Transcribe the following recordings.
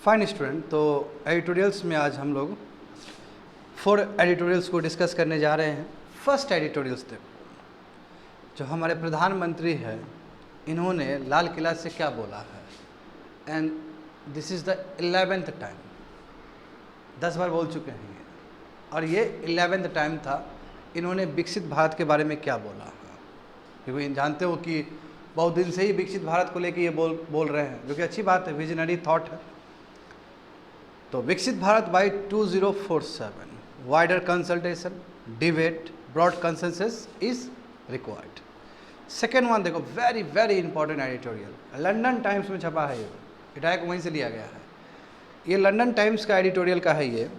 Fine student, तो editorials में आज हम लोग 4 एडिटोरियल्स को डिस्कस करने जा रहे हैं। फर्स्ट एडिटोरियल्स देखो, जो हमारे प्रधानमंत्री हैं, इन्होंने लाल किला से क्या बोला है। And this is the 11th time, 10 बार बोल चुके हैं ये, और ये 11th टाइम था। इन्होंने विकसित भारत के बारे में क्या बोला है, क्योंकि जानते हो कि बहुत दिन से ही विकसित भारत को लेके ये बोल रहे हैं, जो कि अच्छी बात है, विजनरी थॉट है। तो Viksit Bharat by 2047, wider consultation, debate, broad consensus is required. Second one देखो, very very important editorial, London Times में छपा है, ये डायरेक्ट वहीं से लिया गया है। ये लंदन टाइम्स का एडिटोरियल का है ये,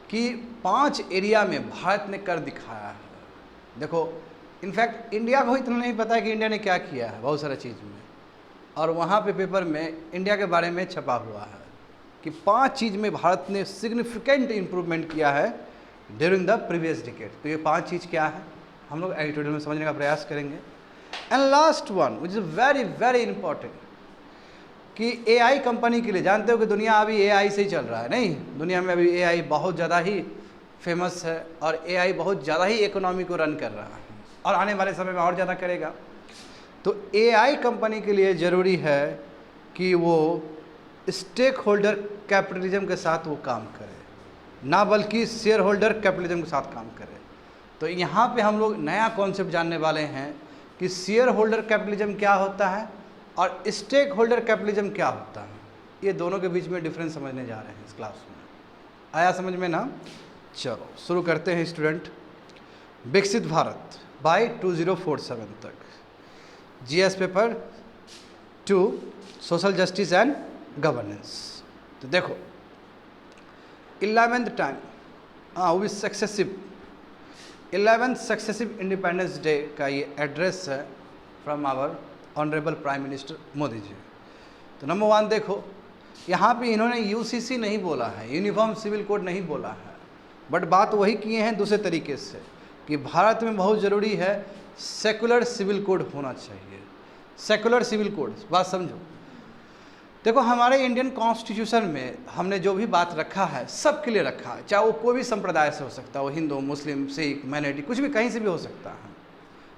कि 5 एरिया में भारत ने कर दिखाया है। देखो, इनफैक्ट इंडिया को इतना नहीं पता है कि इंडिया ने क्या किया है बहुत सारा चीज़ में, और वहाँ पे पेपर में इंडिया के बारे में छपा हुआ है कि 5 चीज़ में भारत ने सिग्निफिकेंट इम्प्रूवमेंट किया है ड्यूरिंग द प्रीवियस डिकेड। तो ये 5 चीज़ क्या है, हम लोग एडिटोरियल में समझने का प्रयास करेंगे। And last one which is very very important, कि AI कंपनी के लिए, जानते हो कि दुनिया अभी AI से ही चल रहा है, नहीं, दुनिया में अभी AI बहुत ज़्यादा ही फेमस है, और AI बहुत ज़्यादा ही इकोनॉमी को रन कर रहा है, और आने वाले समय में और ज़्यादा करेगा। तो AI कंपनी के लिए ज़रूरी है कि वो स्टेक होल्डर कैपिटलिज्म के साथ वो काम करे, ना बल्कि शेयर होल्डर कैपिटलिज्म के साथ काम करे। तो यहाँ पे हम लोग नया कॉन्सेप्ट जानने वाले हैं कि शेयर होल्डर कैपिटलिज्म क्या होता है और स्टेक होल्डर कैपिटलिज्म क्या होता है। ये दोनों के बीच में डिफरेंस समझने जा रहे हैं इस क्लास में। आया समझ में ना? चलो शुरू करते हैं स्टूडेंट। विकसित भारत बाय 2047 तक, GS paper 2, social justice and governance. तो देखो 11th टाइम, वो भी successive 11th successive independence day का ये एड्रेस है from our honourable prime minister Modi ji. तो नंबर 1 देखो, यहाँ पे इन्होंने UCC नहीं बोला है, यूनिफॉर्म सिविल कोड नहीं बोला है, बट बात वही किए हैं दूसरे तरीके से, कि भारत में बहुत ज़रूरी है सेकुलर सिविल कोड होना चाहिए। सेकुलर सिविल कोड, बात समझो। देखो, हमारे इंडियन कॉन्स्टिट्यूशन में हमने जो भी बात रखा है सब के लिए रखा है, चाहे वो कोई भी संप्रदाय से हो सकता है, वो हिंदू, मुस्लिम, सिख, माइनॉरिटी, कुछ भी कहीं से भी हो सकता है।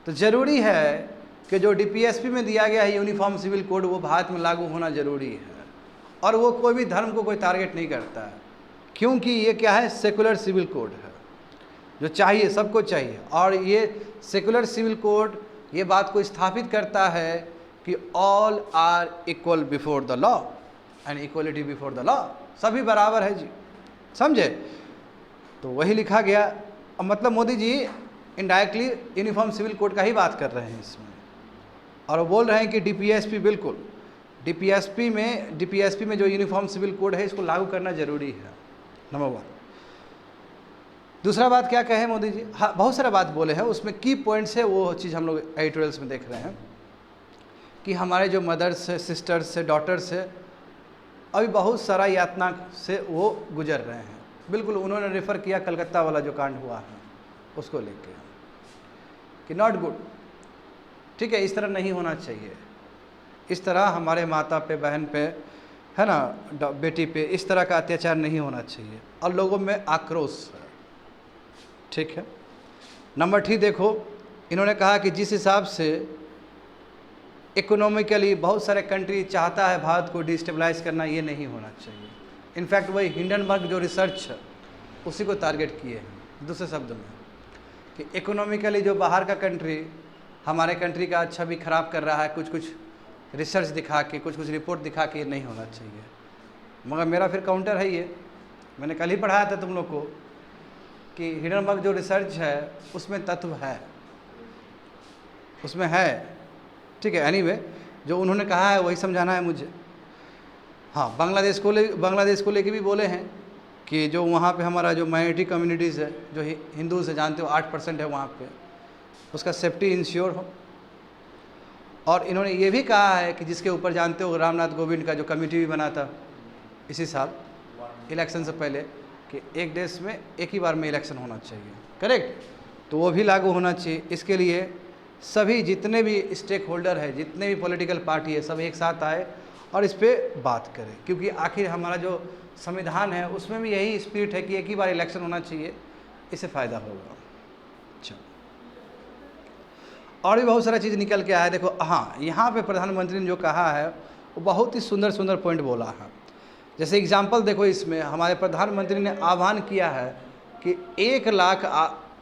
तो ज़रूरी है कि जो DPSP में दिया गया है यूनिफॉर्म सिविल कोड, वो भारत में लागू होना ज़रूरी है, और वो कोई भी धर्म को कोई टारगेट नहीं करता है, क्योंकि ये क्या है, सेकुलर सिविल कोड है, जो चाहिए सबको चाहिए। और ये सेकुलर सिविल कोड ये बात को स्थापित करता है कि all are equal before the law and equality before the law, सभी बराबर है जी, समझे। तो वही लिखा गया। अब मतलब Modi ji indirectly uniform civil code का ही बात कर रहे हैं इसमें, और वो बोल रहे हैं कि DPSP, बिल्कुल DPSP में जो यूनिफॉर्म सिविल कोड है इसको लागू करना ज़रूरी है, नंबर 1। दूसरा बात क्या कहे मोदी जी, हाँ बहुत सारा बात बोले हैं, उसमें की पॉइंट्स है, वो चीज़ हम लोग एडिटोरियल्स में देख रहे हैं, कि हमारे जो मदर्स है, सिस्टर्स है, डॉटर्स है, अभी बहुत सारा यातना से वो गुजर रहे हैं। बिल्कुल उन्होंने रेफ़र किया कलकत्ता वाला जो कांड हुआ है उसको लेके, कि नॉट गुड, ठीक है, इस तरह नहीं होना चाहिए, इस तरह हमारे माता पे, बहन पे, है ना, बेटी पे इस तरह का अत्याचार नहीं होना चाहिए, और लोगों में आक्रोश है, ठीक है। नंबर 3 देखो, इन्होंने कहा कि जिस हिसाब से इकोनॉमिकली बहुत सारे कंट्री चाहता है भारत को डिस्टेबलाइज करना, ये नहीं होना चाहिए। इनफैक्ट वही हिंडनबर्ग जो रिसर्च है उसी को टारगेट किए हैं, दूसरे शब्द में, कि इकोनॉमिकली जो बाहर का कंट्री हमारे कंट्री का अच्छा भी ख़राब कर रहा है, कुछ रिसर्च दिखा के, कुछ रिपोर्ट दिखा के, ये नहीं होना चाहिए। मगर मेरा फिर काउंटर है ये, मैंने कल ही पढ़ाया था तुम लोग को, कि हिंडनबर्ग जो रिसर्च है उसमें तत्व है, उसमें है, ठीक है। एनीवे, जो उन्होंने कहा है वही समझाना है मुझे। हाँ, बांग्लादेश को लेके भी बोले हैं कि जो वहाँ पे हमारा जो माइनॉरिटी कम्युनिटीज़ है, जो हिंदूज़ है, जानते हो 8% है वहाँ पे, उसका सेफ्टी इंश्योर हो। और इन्होंने ये भी कहा है कि जिसके ऊपर जानते हो रामनाथ कोविंद का जो कमेटी भी बना था इसी साल इलेक्शन से पहले, कि एक देश में एक ही बार में इलेक्शन होना चाहिए, करेक्ट, तो वो भी लागू होना चाहिए। इसके लिए सभी जितने भी स्टेक होल्डर है, जितने भी पॉलिटिकल पार्टी है, सब एक साथ आए और इस पर बात करें, क्योंकि आखिर हमारा जो संविधान है उसमें भी यही स्पिरिट है कि एक ही बार इलेक्शन होना चाहिए, इससे फ़ायदा होगा। अच्छा, और भी बहुत सारा चीज़ निकल के आया है। देखो हाँ, यहाँ पे प्रधानमंत्री ने जो कहा है वो बहुत ही सुंदर सुंदर पॉइंट बोला है। जैसे एग्जाम्पल देखो, इसमें हमारे प्रधानमंत्री ने आह्वान किया है कि 1 लाख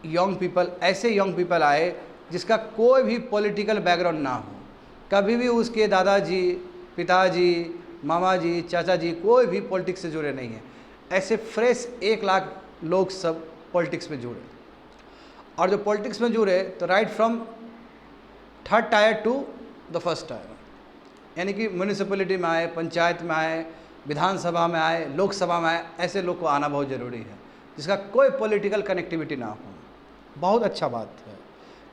यंग पीपल, ऐसे यंग पीपल आए जिसका कोई भी पॉलिटिकल बैकग्राउंड ना हो, कभी भी उसके दादाजी, पिताजी, मामा जी, चाचा जी कोई भी पॉलिटिक्स से जुड़े नहीं हैं, ऐसे फ्रेश 1 लाख लोग सब पॉलिटिक्स में जुड़े। और जो पॉलिटिक्स में जुड़े तो right from 3rd tier two the 1st tyre, यानी कि म्यूनिसिपैलिटी में आए, पंचायत में आए, विधानसभा में आए, लोकसभा में आए, ऐसे लोग को आना बहुत ज़रूरी है जिसका कोई पॉलिटिकल कनेक्टिविटी ना हो। बहुत अच्छा बात है,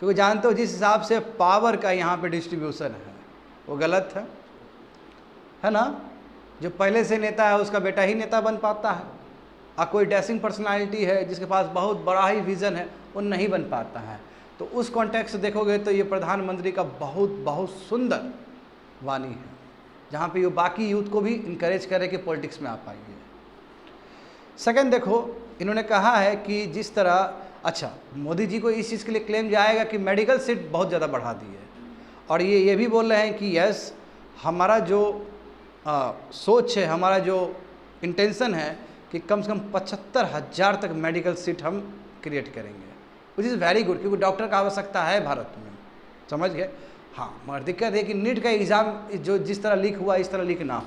क्योंकि जानते हो जिस हिसाब से पावर का यहाँ पे डिस्ट्रीब्यूशन है वो गलत है ना। जो पहले से नेता है उसका बेटा ही नेता बन पाता है, और कोई डैशिंग पर्सनालिटी है जिसके पास बहुत बड़ा ही विज़न है वो नहीं बन पाता है। तो उस कॉन्टेक्स्ट से देखोगे तो ये प्रधानमंत्री का बहुत सुंदर वाणी है, जहाँ पे ये बाकी यूथ को भी इनकरेज करे कि पॉलिटिक्स में आ पाइए। सेकंड देखो, इन्होंने कहा है कि जिस तरह, अच्छा मोदी जी को इस चीज़ के लिए क्लेम जाएगा कि मेडिकल सीट बहुत ज़्यादा बढ़ा दी है, और ये भी बोल रहे हैं कि यस, हमारा जो सोच है, हमारा जो इंटेंशन है कि कम से कम 75,000 तक मेडिकल सीट हम क्रिएट करेंगे, विच इज़ वेरी गुड, क्योंकि डॉक्टर का आवश्यकता है भारत में, समझ गए। हाँ, मगर दिक्कत है कि नीट का एग्ज़ाम जो जिस तरह लीक हुआ इस तरह लीक ना हो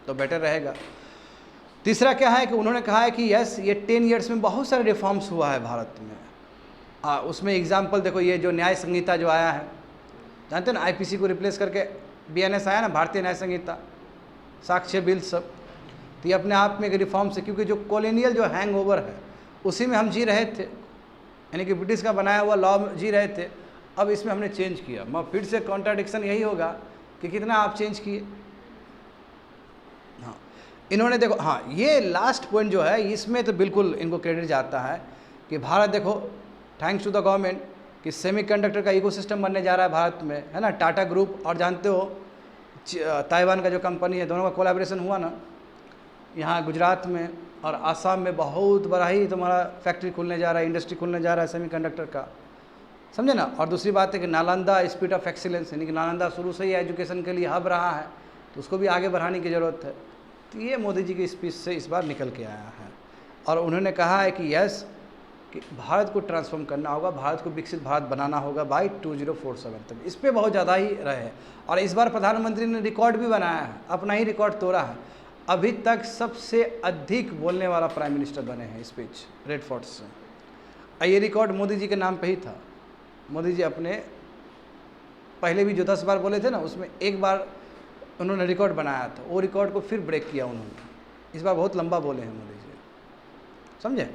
तो बेटर रहेगा। तीसरा क्या है कि उन्होंने कहा है कि यस, ये 10 ईयर्स में बहुत सारे रिफॉर्म्स हुआ है भारत में। उसमें एग्जाम्पल देखो, ये जो न्याय संहिता जो आया है, जानते हैं ना, IPC को रिप्लेस करके BNS आया ना, भारतीय न्याय संहिता, साक्ष्य बिल सब, तो ये अपने आप में एक रिफॉर्म्स है, क्योंकि जो कॉलोनियल जो हैंगओवर है उसी में हम जी रहे थे, यानी कि ब्रिटिश का बनाया हुआ लॉ में जी रहे थे। अब इसमें हमने चेंज किया, मगर फिर से कॉन्ट्राडिक्शन यही होगा कि कितना आप चेंज किए। हाँ, इन्होंने देखो, हाँ ये लास्ट पॉइंट जो है इसमें तो बिल्कुल इनको क्रेडिट जाता है कि भारत देखो, थैंक्स टू द गवर्नमेंट, कि सेमीकंडक्टर का इकोसिस्टम बनने जा रहा है भारत में, है ना। टाटा ग्रुप और जानते हो ताइवान का जो कंपनी है, दोनों का कोलैबोरेशन हुआ ना यहाँ गुजरात में, और आसाम में बहुत बड़ा ही तुम्हारा फैक्ट्री खुलने जा रहा है, इंडस्ट्री खुलने जा रहा है सेमीकंडक्टर का, समझे ना। और दूसरी बात है कि नालंदा स्पीड ऑफ एक्सीलेंस, यानी कि नालंदा शुरू से ही एजुकेशन के लिए हब रहा है, तो उसको भी आगे बढ़ाने की ज़रूरत है। तो ये मोदी जी की स्पीच से इस बार निकल के आया है, और उन्होंने कहा है कि यस, कि भारत को ट्रांसफॉर्म करना होगा, भारत को विकसित भारत बनाना होगा बाई 2047 तक। इस पर बहुत ज़्यादा ही रहे, और इस बार प्रधानमंत्री ने रिकॉर्ड भी बनाया है, अपना ही रिकॉर्ड तोड़ा है। अभी तक सबसे अधिक बोलने वाला प्राइम मिनिस्टर बने हैं स्पीच रेड फोर्ट से, और ये रिकॉर्ड मोदी जी के नाम पे ही था। मोदी जी अपने पहले भी जो 10 बार बोले थे ना, उसमें एक बार उन्होंने रिकॉर्ड बनाया था, वो रिकॉर्ड को फिर ब्रेक किया उन्होंने। इस बार बहुत लंबा बोले हैं मोदी जी, समझे।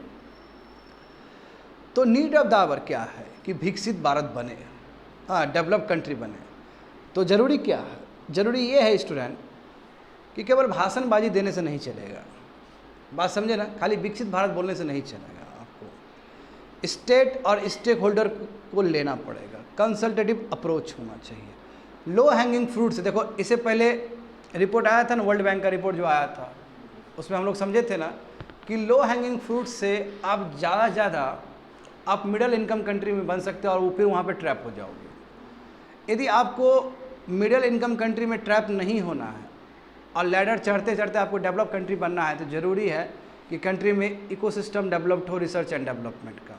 तो नीड ऑफ द आवर क्या है कि विकसित भारत बने, हाँ डेवलप कंट्री बने। तो ज़रूरी क्या है, ज़रूरी ये है स्टूडेंट कि केवल भाषणबाजी देने से नहीं चलेगा, बात समझे ना, खाली विकसित भारत बोलने से नहीं चलेगा। आपको स्टेट और स्टेक होल्डर को लेना पड़ेगा, कंसल्टेटिव अप्रोच होना चाहिए। लो हैंगिंग फ्रूट्स, देखो इससे पहले रिपोर्ट आया था ना, वर्ल्ड बैंक का रिपोर्ट जो आया था, उसमें हम लोग समझे थे ना कि लो हैंगिंग फ्रूट से आप ज़्यादा से ज़्यादा आप मिडिल इनकम कंट्री में बन सकते हो, और वो फिर वहाँ पे ट्रैप हो जाओगे। यदि आपको मिडिल इनकम कंट्री में ट्रैप नहीं होना है और लैडर चढ़ते चढ़ते आपको डेवलप कंट्री बनना है, तो ज़रूरी है कि कंट्री में इकोसिस्टम डेवलप्ड हो, रिसर्च एंड डेवलपमेंट का,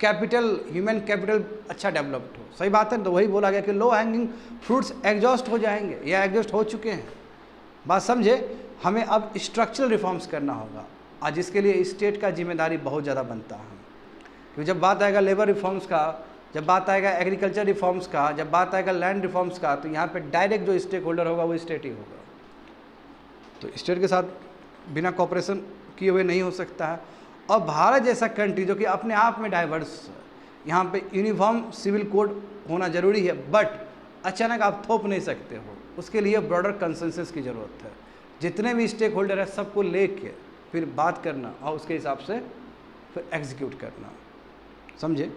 कैपिटल, ह्यूमन कैपिटल अच्छा डेवलप्ड हो। सही बात है। तो वही बोला गया कि लो हैंगिंग फ्रूट्स एग्जॉस्ट हो जाएंगे या एग्जॉस्ट हो चुके हैं, बात समझे। हमें अब स्ट्रक्चरल रिफॉर्म्स करना होगा, और जिसके लिए स्टेट का जिम्मेदारी बहुत ज़्यादा बनता है। क्योंकि जब बात आएगा लेबर रिफॉर्म्स का, जब बात आएगा एग्रीकल्चर रिफॉर्म्स का, जब बात आएगा लैंड रिफॉर्म्स का, तो यहाँ पे डायरेक्ट जो स्टेक होल्डर होगा वो स्टेट ही होगा। तो स्टेट के साथ बिना कॉपरेशन किए हुए नहीं हो सकता है। और भारत जैसा कंट्री जो कि अपने आप में डाइवर्स है, यहाँ पे यूनिफॉर्म सिविल कोड होना ज़रूरी है, बट अचानक आप थोप नहीं सकते हो, उसके लिए ब्रॉडर कंसेंसस की ज़रूरत है। जितने भी स्टेक होल्डर है सबको लेके फिर बात करना, और उसके हिसाब से फिर एग्जीक्यूट करना, समझे।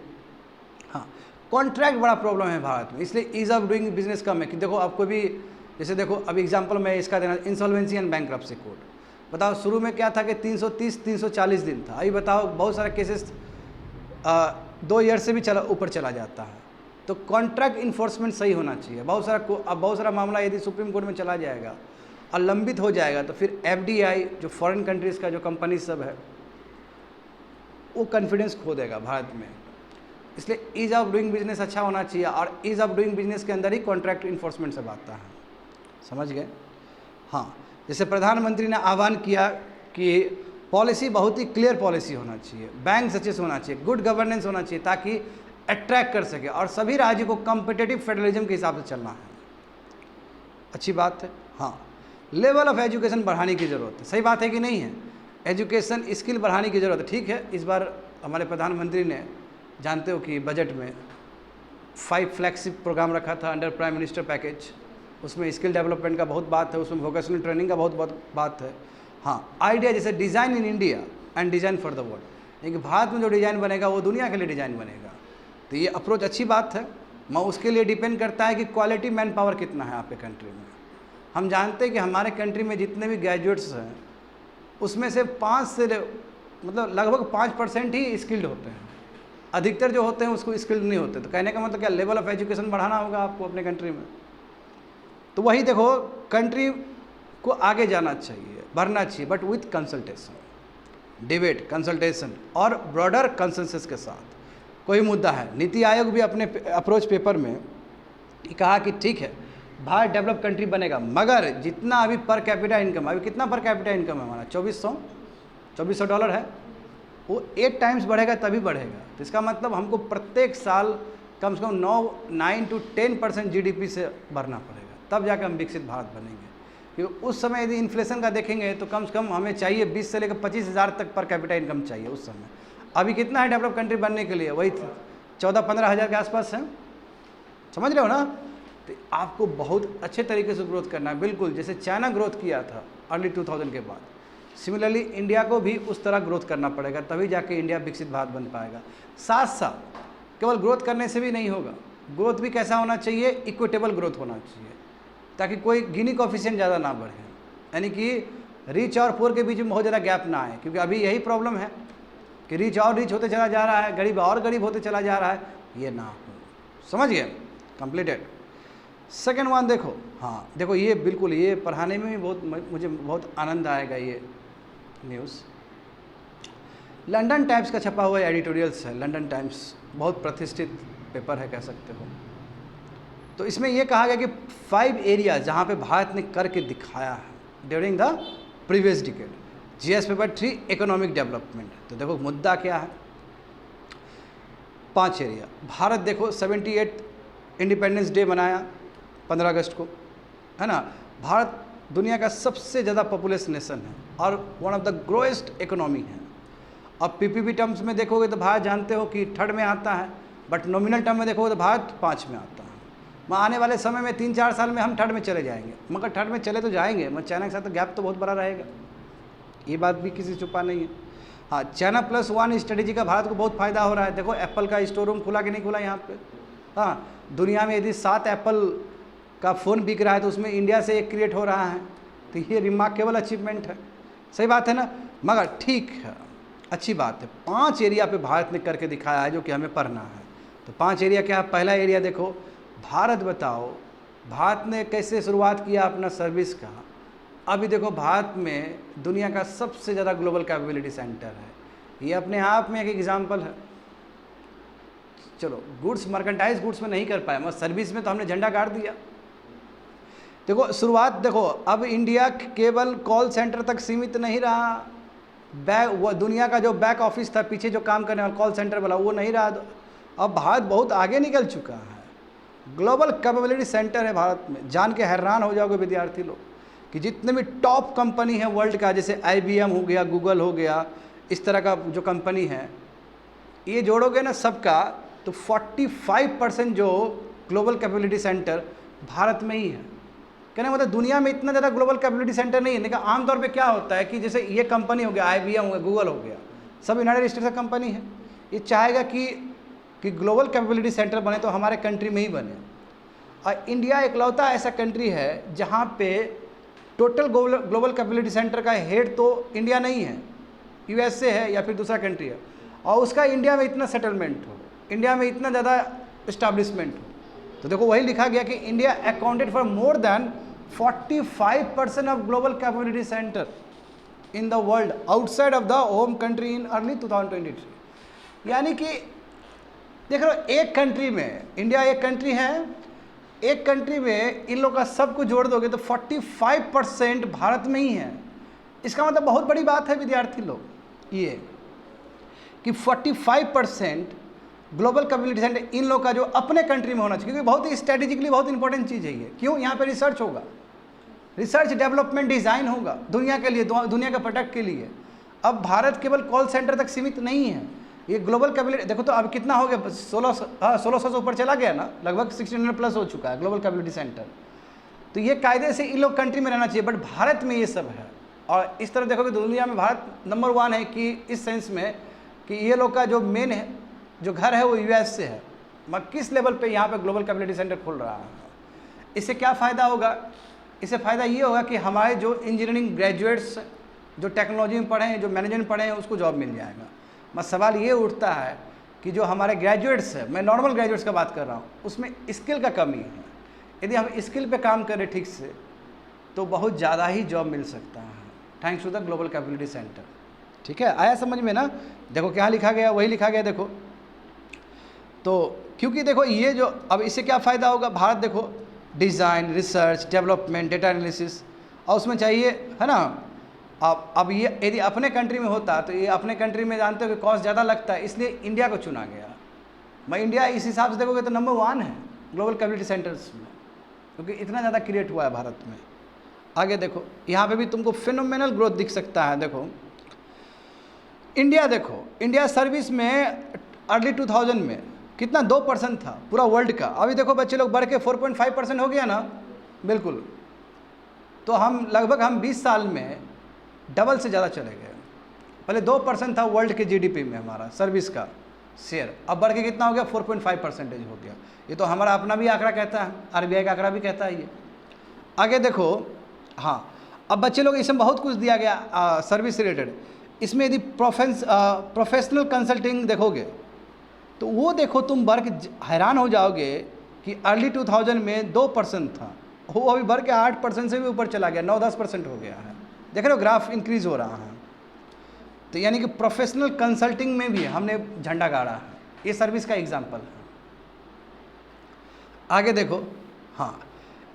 हाँ, कॉन्ट्रैक्ट बड़ा प्रॉब्लम है भारत में, इसलिए ईज़ ऑफ डूइंग बिजनेस कम है। कि देखो आप कोई भी जैसे देखो अभी एग्जांपल मैं इसका देना, इंसॉल्वेंसी एंड बैंक्रप्सी कोड, बताओ शुरू में क्या था कि 330-340 दिन था, अभी बताओ बहुत सारे केसेस 2 ईयर से भी ऊपर चला जाता है। तो कॉन्ट्रैक्ट इन्फोर्समेंट सही होना चाहिए। अब बहुत सारा मामला यदि सुप्रीम कोर्ट में चला जाएगा और लंबित हो जाएगा तो फिर FDI जो फॉरेन कंट्रीज़ का जो कंपनी सब है वो कॉन्फिडेंस खो देगा भारत में। इसलिए ईज़ ऑफ डूइंग बिजनेस अच्छा होना चाहिए, और ईज़ ऑफ डूइंग बिजनेस के अंदर ही कॉन्ट्रैक्ट इन्फोर्समेंट सब आता है। समझ गए? हाँ, जैसे प्रधानमंत्री ने आह्वान किया कि पॉलिसी बहुत ही क्लियर पॉलिसी होना चाहिए, बैंक सचेस होना चाहिए, गुड गवर्नेंस होना चाहिए ताकि अट्रैक्ट कर सके, और सभी राज्यों को कॉम्पिटिटिव फेडरलिज्म के हिसाब से चलना है। अच्छी बात है। हाँ, लेवल ऑफ एजुकेशन बढ़ाने की ज़रूरत है। सही बात है कि नहीं है? एजुकेशन स्किल बढ़ाने की ज़रूरत है। ठीक है, इस बार हमारे प्रधानमंत्री ने, जानते हो कि बजट में 5 फ्लैगशिप प्रोग्राम रखा था अंडर प्राइम मिनिस्टर पैकेज, उसमें स्किल डेवलपमेंट का बहुत बात है, उसमें वोकेशनल ट्रेनिंग का बहुत बात है। हाँ, आइडिया जैसे design in India and design for the world, यानी कि भारत में जो डिज़ाइन बनेगा वो दुनिया के लिए डिज़ाइन बनेगा। तो ये अप्रोच अच्छी बात है, मैं उसके लिए डिपेंड करता है कि क्वालिटी मैन पावर कितना है आपके कंट्री में। हम जानते हैं कि हमारे कंट्री में जितने भी ग्रेजुएट्स हैं उसमें से 5 से मतलब लगभग 5% ही स्किल्ड होते हैं, अधिकतर जो होते हैं उसको स्किल्ड नहीं होते। तो कहने का मतलब क्या, लेवल ऑफ एजुकेशन बढ़ाना होगा आपको अपने कंट्री में। तो वही देखो, कंट्री को आगे जाना चाहिए, बढ़ना चाहिए, but with consultation, debate, consultation और ब्रॉडर कंसेंसस के साथ। कोई मुद्दा है, नीति आयोग भी अपने अप्रोच पेपर में कहा कि ठीक है भारत डेवलप कंट्री बनेगा, मगर जितना अभी पर कैपिटा इनकम, अभी कितना पर कैपिटा इनकम है हमारा, $2400 है, वो 8 टाइम्स बढ़ेगा तभी बढ़ेगा। तो इसका मतलब हमको प्रत्येक साल कम से कम 9 to 10% GDP से बढ़ना पड़ेगा, तब जाकर हम विकसित भारत बनेंगे। क्योंकि उस समय यदि इन्फ्लेशन का देखेंगे तो कम से कम हमें चाहिए 20 से लेकर 25,000 तक पर कैपिटा इनकम चाहिए उस समय। अभी कितना है डेवलप कंट्री बनने के लिए, वही 14-15 हज़ार के आसपास है। समझ रहे हो ना? तो आपको बहुत अच्छे तरीके से ग्रोथ करना है, बिल्कुल जैसे चाइना ग्रोथ किया था अर्ली 2000 के बाद, सिमिलरली इंडिया को भी उस तरह ग्रोथ करना पड़ेगा, तभी जाके इंडिया विकसित भारत बन पाएगा। साथ साथ केवल ग्रोथ करने से भी नहीं होगा, ग्रोथ भी कैसा होना चाहिए, इक्विटेबल ग्रोथ होना चाहिए, ताकि कोई गिनी कोफिशिएंट ज़्यादा ना बढ़े, यानी कि रिच और पुअर के बीच में बहुत ज़्यादा गैप ना आए। क्योंकि अभी यही प्रॉब्लम है कि रिच और रिच होते चला जा रहा है, गरीब और गरीब होते चला जा रहा है, ये ना हो। समझ गए? कंप्लीटेड। सेकेंड वन देखो, हाँ देखो, ये बिल्कुल ये पढ़ाने में भी मुझे बहुत आनंद आएगा। ये न्यूज़ लंदन टाइम्स का छपा हुआ एडिटोरियल्स है। लंदन टाइम्स बहुत प्रतिष्ठित पेपर है, कह सकते हो। तो इसमें यह कहा गया कि 5 एरिया जहाँ पे भारत ने करके दिखाया है during the previous decade, GS paper 3 economic development. तो देखो मुद्दा क्या है, 5 एरिया। भारत देखो 78 इंडिपेंडेंस डे मनाया 15 अगस्त को, है ना। भारत दुनिया का सबसे ज़्यादा पॉपुलस नेशन है और वन ऑफ द ग्रोएस्ट इकोनॉमी है। अब PPP टर्म्स में देखोगे तो भारत जानते हो कि 3rd में आता है, बट नॉमिनल टर्म में देखोगे तो भारत 5 में आता है। आने वाले समय में 3-4 साल में हम 3rd में चले जाएंगे, मगर 3rd में चले तो जाएंगे, मगर चाइना के साथ तो गैप तो बहुत बड़ा रहेगा, ये बात भी किसी छुपा नहीं है। हाँ, चाइना +1 स्ट्रेटेजी का भारत को बहुत फ़ायदा हो रहा है। देखो एप्पल का स्टोर रूम खुला कि नहीं खुला यहाँ पे। हाँ, दुनिया में यदि 7 एप्पल का फ़ोन बिक रहा है तो उसमें इंडिया से 1 क्रिएट हो रहा है, तो ये रिमार्केबल अचीवमेंट है। सही बात है ना, मगर ठीक है, अच्छी बात है। 5 एरिया पे भारत ने करके दिखाया है जो कि हमें पढ़ना है। तो 5 एरिया क्या है? पहला एरिया देखो, भारत बताओ, भारत ने कैसे शुरुआत किया अपना सर्विस का। अभी देखो भारत में दुनिया का सबसे ज़्यादा ग्लोबल कैपेबिलिटी सेंटर है, ये अपने आप में एक एग्जाम्पल है। चलो गुड्स, मर्केंटाइज गुड्स में नहीं कर पाए, मगर सर्विस में तो हमने झंडा गाड़ दिया। देखो शुरुआत देखो, अब इंडिया केवल कॉल सेंटर तक सीमित नहीं रहा। वो दुनिया का जो बैक ऑफिस था, पीछे जो काम करने वाला कॉल सेंटर वाला, वो नहीं रहा। अब भारत बहुत आगे निकल चुका है, ग्लोबल कैपेबिलिटी सेंटर है भारत में। जान के हैरान हो जाओगे विद्यार्थी लोग कि जितने भी टॉप कंपनी है वर्ल्ड का, जैसे IBM हो गया, गूगल हो गया, इस तरह का जो कंपनी है, ये जोड़ोगे ना सबका, तो 45% जो ग्लोबल कैपेबिलिटी सेंटर भारत में ही है। कहने मतलब दुनिया में इतना ज़्यादा ग्लोबल कैपेबिलिटी सेंटर नहीं है। लेकिन आमतौर पे क्या होता है कि जैसे ये कंपनी हो गया, IBM हो गया, गूगल हो गया, सब यूनाइटेड स्टेट्स का कंपनी है। ये चाहेगा कि ग्लोबल कैपेबिलिटी सेंटर बने तो हमारे कंट्री में ही बने। और इंडिया इकलौता ऐसा कंट्री है जहाँ पे टोटल ग्लोबल कैपेबिलिटी सेंटर का हेड तो इंडिया नहीं है, यूएसए है या फिर दूसरा कंट्री है, और उसका इंडिया में इतना सेटलमेंट हो, इंडिया में इतना ज़्यादा इस्टेब्लिशमेंट हो। तो देखो वही लिखा गया कि India accounted for more than 45% of global capability centre in the world outside of the home country in early 2023। यानी कि देख रहे हो, एक कंट्री में, इंडिया एक कंट्री है, एक कंट्री में इन लोग का सब कुछ जोड़ दोगे तो 45% भारत में ही है। इसका मतलब बहुत बड़ी बात है विद्यार्थी लोग, ये कि 45% ग्लोबल कैपेबिलिटी सेंटर इन लोग का जो अपने कंट्री में होना चाहिए, क्योंकि बहुत ही स्ट्रेटेजिकली बहुत इंपॉर्टेंट चीज़ है ये। क्यों? यहाँ पे रिसर्च होगा, रिसर्च डेवलपमेंट डिज़ाइन होगा दुनिया के लिए, दुनिया के प्रोडक्ट के लिए। अब भारत केवल कॉल सेंटर तक सीमित नहीं है, ये ग्लोबल कैपेबिलिटी देखो तो अब कितना हो गया, 1600 से ऊपर चला गया ना, लगभग 1600 प्लस हो चुका है ग्लोबल कैपेबिलिटी सेंटर। तो ये कायदे से इन लोग कंट्री में रहना चाहिए, बट भारत में ये सब है। और इस तरह देखोगे दुनिया में भारत नंबर 1 है कि इस सेंस में कि ये लोग का जो मेन है, जो घर है वो यूएस से है, मगर किस लेवल पे यहाँ पे ग्लोबल कैपेबिलिटी सेंटर खुल रहा है। इससे क्या फ़ायदा होगा? इससे फ़ायदा ये होगा कि हमारे जो इंजीनियरिंग ग्रेजुएट्स जो टेक्नोलॉजी में पढ़े हैं, जो मैनेजमेंट पढ़े हैं, उसको जॉब मिल जाएगा। मगर सवाल ये उठता है कि जो हमारे ग्रेजुएट्स है, मैं नॉर्मल ग्रेजुएट्स का बात कर रहा हूँ, उसमें स्किल का कमी है। यदि हम स्किल पे काम करें ठीक से तो बहुत ज़्यादा ही जॉब मिल सकता है, thanks to the global capability centre. ठीक है, आया समझ में ना? देखो क्या लिखा गया, वही लिखा गया देखो। तो क्योंकि देखो ये जो, अब इससे क्या फ़ायदा होगा? भारत देखो design, research, development, data analysis, और उसमें चाहिए है ना। अब ये यदि अपने कंट्री में होता तो ये अपने कंट्री में जानते हो कि कॉस्ट ज़्यादा लगता है, इसलिए इंडिया को चुना गया। मैं इंडिया इस हिसाब से देखोगे तो नंबर 1 है ग्लोबल कैपेबिलिटी सेंटर्स में, क्योंकि इतना ज़्यादा क्रिएट हुआ है भारत में। आगे देखो, यहाँ पे भी तुमको फिनोमिनल ग्रोथ दिख सकता है। देखो इंडिया, देखो इंडिया सर्विस में अर्ली 2000 में कितना 2% था पूरा वर्ल्ड का, अभी देखो बच्चे लोग बढ़ के 4.5% हो गया ना, बिल्कुल। तो हम लगभग 20 साल में डबल से ज़्यादा चले गए। पहले 2% था वर्ल्ड के जीडीपी में हमारा सर्विस का शेयर, अब बढ़ के कितना हो गया? 4.5% हो गया। ये तो हमारा अपना भी आंकड़ा कहता है, आरबीआई का आंकड़ा भी कहता है ये। आगे देखो, हाँ अब बच्चे लोग इसमें बहुत कुछ दिया गया सर्विस से रिलेटेड। इसमें यदि प्रोफेशनल कंसल्टिंग देखोगे तो वो देखो तुम बढ़ के हैरान हो जाओगे कि अर्ली 2000 में 2% था, वो अभी बढ़ के 8% से भी ऊपर चला गया, 9-10% हो गया है। देख रहे हो ग्राफ इंक्रीज हो रहा है। तो यानी कि प्रोफेशनल कंसल्टिंग में भी हमने झंडा गाड़ा है, ये सर्विस का एग्जाम्पल है। आगे देखो, हाँ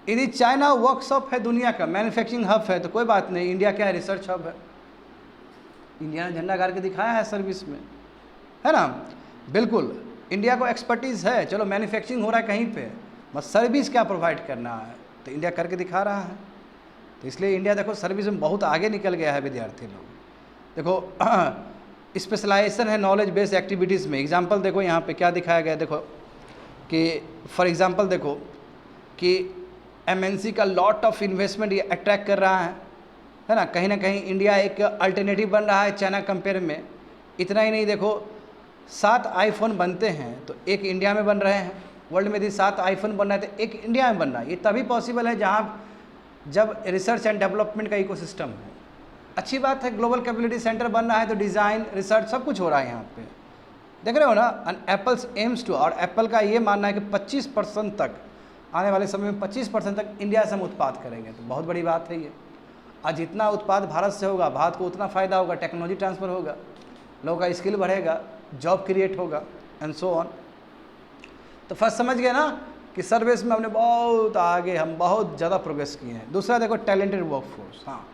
यदि चाइना वर्कशॉप है दुनिया का, मैन्युफैक्चरिंग हब है, तो कोई बात नहीं, इंडिया क्या है? रिसर्च हब है। इंडिया ने झंडा गाड़ के दिखाया है सर्विस में, है ना। बिल्कुल इंडिया को एक्सपर्टीज़ है, चलो मैन्युफैक्चरिंग हो रहा है कहीं पे, बस सर्विस क्या प्रोवाइड करना है तो इंडिया करके दिखा रहा है। तो इसलिए इंडिया देखो सर्विस में बहुत आगे निकल गया है विद्यार्थी लोग। देखो स्पेशलाइजेशन है नॉलेज बेस्ड एक्टिविटीज़ में। एग्जांपल देखो यहाँ पे क्या दिखाया गया, देखो कि फॉर एग्जांपल देखो कि एमएनसी का लॉट ऑफ इन्वेस्टमेंट ये अट्रैक्ट कर रहा है ना कहीं इंडिया एक अल्टरनेटिव बन रहा है चाइना कंपेयर में। इतना ही नहीं, देखो 7 आईफोन बनते हैं तो एक इंडिया में बन रहे हैं। वर्ल्ड में यदि 7 आईफोन बन रहे हैं तो एक इंडिया में बन रहा है। ये तभी पॉसिबल है जब रिसर्च एंड डेवलपमेंट का इकोसिस्टम है। अच्छी बात है, ग्लोबल कैपेबिलिटी सेंटर बन रहा है तो डिज़ाइन, रिसर्च सब कुछ हो रहा है यहाँ पे। देख रहे हो ना, एंड एप्पल्स एम्स टू, और एप्पल का ये मानना है कि 25% तक आने वाले समय में 25% तक इंडिया से हम उत्पाद करेंगे। तो बहुत बड़ी बात है ये। आज जितना उत्पाद भारत से होगा, भारत को उतना फ़ायदा होगा, टेक्नोलॉजी ट्रांसफ़र होगा, लोगों का स्किल बढ़ेगा, जॉब क्रिएट होगा एंड सो ऑन। तो फर्स्ट समझ गए ना कि सर्विस में हमने बहुत आगे, हम बहुत ज़्यादा प्रोग्रेस किए हैं। दूसरा देखो टैलेंटेड वर्कफोर्स। हाँ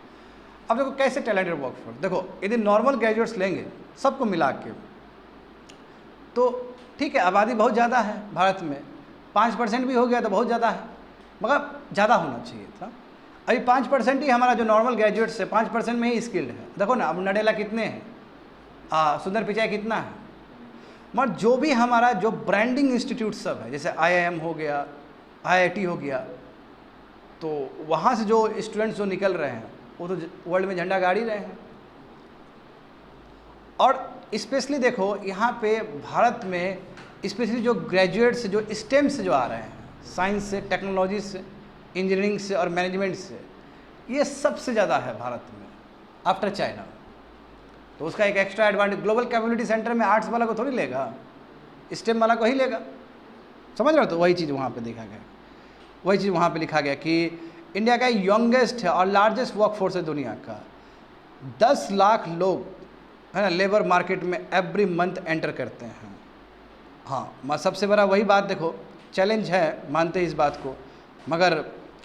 अब देखो कैसे टैलेंटेड वर्कफोर्स, देखो यदि नॉर्मल ग्रेजुएट्स लेंगे सबको मिला के तो ठीक है, आबादी बहुत ज़्यादा है भारत में, 5% भी हो गया तो बहुत ज़्यादा है, मगर ज़्यादा होना चाहिए था। अभी 5% ही हमारा जो नॉर्मल ग्रेजुएट्स है 5% में ही स्किल्ड है। देखो ना, अब नडेला कितने हैं, सुंदर पिचाई कितना है, मगर जो भी हमारा जो ब्रांडिंग इंस्टीट्यूट सब है, जैसे IIM हो गया, IIT हो गया, तो वहाँ से जो स्टूडेंट्स जो निकल रहे हैं वो तो वर्ल्ड में झंडा गाड़ ही रहे हैं। और स्पेशली देखो यहाँ पे भारत में स्पेशली जो ग्रेजुएट्स जो स्टेम से जो आ रहे हैं, साइंस से, टेक्नोलॉजी से, इंजीनियरिंग से और मैनेजमेंट से, ये सबसे ज़्यादा है भारत में आफ्टर चाइना। तो उसका एक extra advantage, global capability centre में आर्ट्स वाला को थोड़ी लेगा, स्टेम वाला को ही लेगा, समझ रहे हो। तो वही चीज़ वहाँ पे देखा गया, वही चीज़ वहाँ पे लिखा गया कि इंडिया का यंगेस्ट है और लार्जेस्ट वर्कफोर्स है दुनिया का। 10 लाख लोग है ना लेबर मार्केट में एवरी मंथ एंटर करते हैं। हाँ, सबसे बड़ा वही बात देखो, चैलेंज है, मानते हैं इस बात को, मगर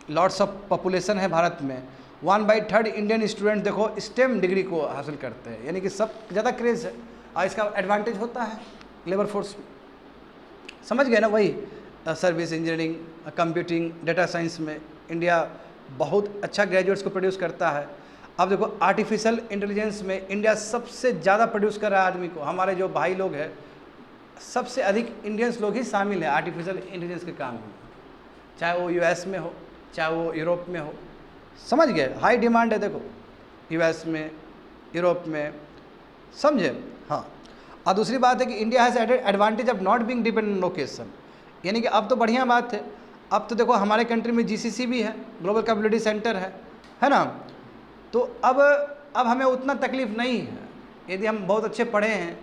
लॉट्स ऑफ पॉपुलेशन है भारत में। 1/3 इंडियन स्टूडेंट देखो स्टेम डिग्री को हासिल करते हैं, यानी कि सब ज़्यादा क्रेज़ है और इसका एडवांटेज होता है लेबर फोर्स में। समझ गए ना। वही service, engineering, computing, data science में इंडिया बहुत अच्छा ग्रेजुएट्स को प्रोड्यूस करता है। अब देखो आर्टिफिशियल इंटेलिजेंस में इंडिया सबसे ज़्यादा प्रोड्यूस कर रहा है आदमी को। हमारे जो भाई लोग हैं, सबसे अधिक इंडियंस लोग ही शामिल हैं आर्टिफिशियल इंटेलिजेंस के काम में, चाहे वो यूएस में हो, चाहे वो यूरोप में हो। समझ गए, हाई डिमांड है देखो यूएस में, यूरोप में, समझे। हाँ, और दूसरी बात है कि India has advantage of not being dependent on location, यानी कि अब तो बढ़िया बात है। अब तो देखो हमारे कंट्री में जीसीसी भी है, ग्लोबल कैपेबिलिटी सेंटर है ना। तो अब हमें उतना तकलीफ नहीं है। यदि हम बहुत अच्छे पढ़े हैं,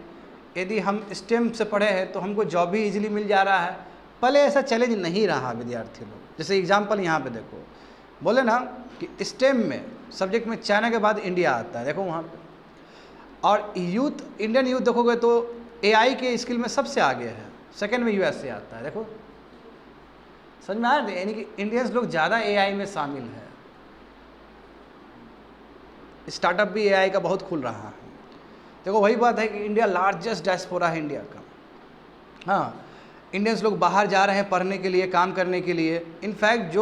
यदि हम स्टेम से पढ़े हैं, तो हमको जॉब भी इजीली मिल जा रहा है। पहले ऐसा चैलेंज नहीं रहा विद्यार्थी लोग। जैसे एग्जांपल यहाँ पे देखो, बोले ना कि स्टेम में सब्जेक्ट में चाइना के बाद इंडिया आता है, देखो वहाँ पे। और यूथ, इंडियन यूथ देखोगे तो एआई के स्किल में सबसे आगे है, सेकेंड में यूएसए आता है। देखो समझ में आ रहा है, यानी कि इंडियंस लोग ज़्यादा एआई में शामिल है। स्टार्टअप भी एआई का बहुत खुल रहा है। देखो वही बात है कि इंडिया लार्जेस्ट डायस्पोरा है इंडिया का। हाँ, इंडियंस लोग बाहर जा रहे हैं पढ़ने के लिए, काम करने के लिए। इनफैक्ट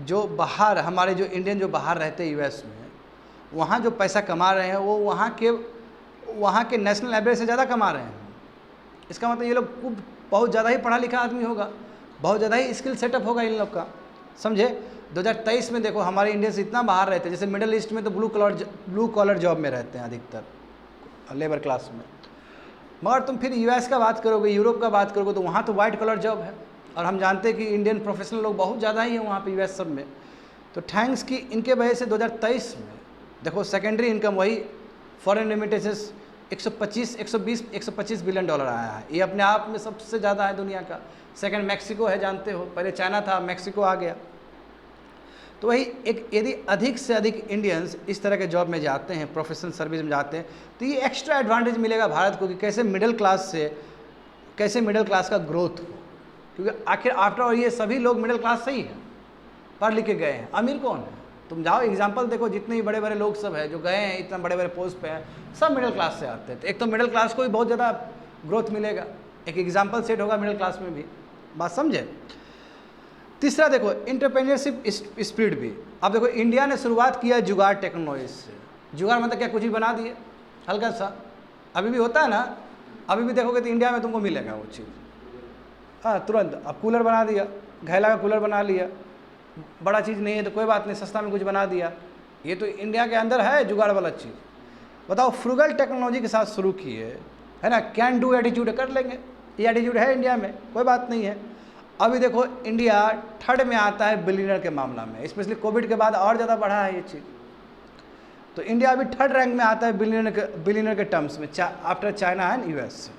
जो बाहर, हमारे जो इंडियन जो बाहर रहते हैं यूएस में, वहाँ जो पैसा कमा रहे हैं वो वहाँ के नेशनल एवरेज से ज़्यादा कमा रहे हैं। इसका मतलब ये लोग बहुत ज़्यादा ही पढ़ा लिखा आदमी होगा, बहुत ज़्यादा ही स्किल सेटअप होगा इन लोग का, समझे। 2023 में देखो हमारे इंडियंस इतना बाहर रहते हैं, जैसे मिडिल ईस्ट में तो ब्लू कॉलर जॉब में रहते हैं अधिकतर लेबर क्लास में। मगर तुम फिर यूएस का बात करोगे, यूरोप का बात करोगे, तो वहाँ तो वाइट कॉलर जॉब है। और हम जानते हैं कि इंडियन प्रोफेशनल लोग बहुत ज़्यादा ही हैं वहाँ पे यूएस सब में। तो थैंक्स कि इनके वजह से 2023 में देखो सेकेंडरी इनकम वही फॉरेन रेमिटेंसेस 125 बिलियन डॉलर आया है। ये अपने आप में सबसे ज़्यादा है दुनिया का। सेकंड मैक्सिको है, जानते हो, पहले चाइना था, मैक्सिको आ गया। तो वही एक, यदि अधिक से अधिक इंडियंस इस तरह के जॉब में जाते हैं, प्रोफेशनल सर्विस में जाते हैं, तो ये एक्स्ट्रा एडवांटेज मिलेगा भारत को कि कैसे मिडिल क्लास का ग्रोथ हो। क्योंकि आखिर आफ्टर ऑल ये सभी लोग मिडिल क्लास से ही हैं, पढ़ लिख के गए हैं। अमीर कौन है? तुम जाओ एग्जाम्पल देखो, जितने भी बड़े बड़े लोग सब हैं जो गए हैं, इतना बड़े बड़े पोस्ट पे हैं, सब मिडिल क्लास से आते हैं। तो एक तो मिडिल क्लास को भी बहुत ज़्यादा ग्रोथ मिलेगा, एक एग्जाम्पल सेट होगा मिडिल क्लास में भी, बात समझे। तीसरा देखो इंटरप्रेन्योरशिप स्पिरिट भी। अब देखो इंडिया ने शुरुआत किया जुगाड़ टेक्नोलॉजी से। जुगाड़ मतलब क्या, कुछ भी बना दिए हल्का सा, अभी भी होता है ना, अभी भी देखोगे तो इंडिया में तुमको मिलेगा वो चीज़। हाँ, तुरंत। अब कूलर बना दिया, घैला का कूलर बना लिया, बड़ा चीज़ नहीं है तो कोई बात नहीं, सस्ता में कुछ बना दिया। ये तो इंडिया के अंदर है जुगाड़ वाला चीज़। बताओ, फ्रूगल टेक्नोलॉजी के साथ शुरू किए, है ना, कैन डू एटीट्यूड, कर लेंगे, ये एटीट्यूड है इंडिया में, कोई बात नहीं है। अभी देखो इंडिया थर्ड में आता है बिलियनर के मामला में, स्पेशली कोविड के बाद और ज़्यादा बढ़ा है ये चीज़। तो इंडिया अभी थर्ड रैंक में आता है बिलियनर के टर्म्स में, after China and US.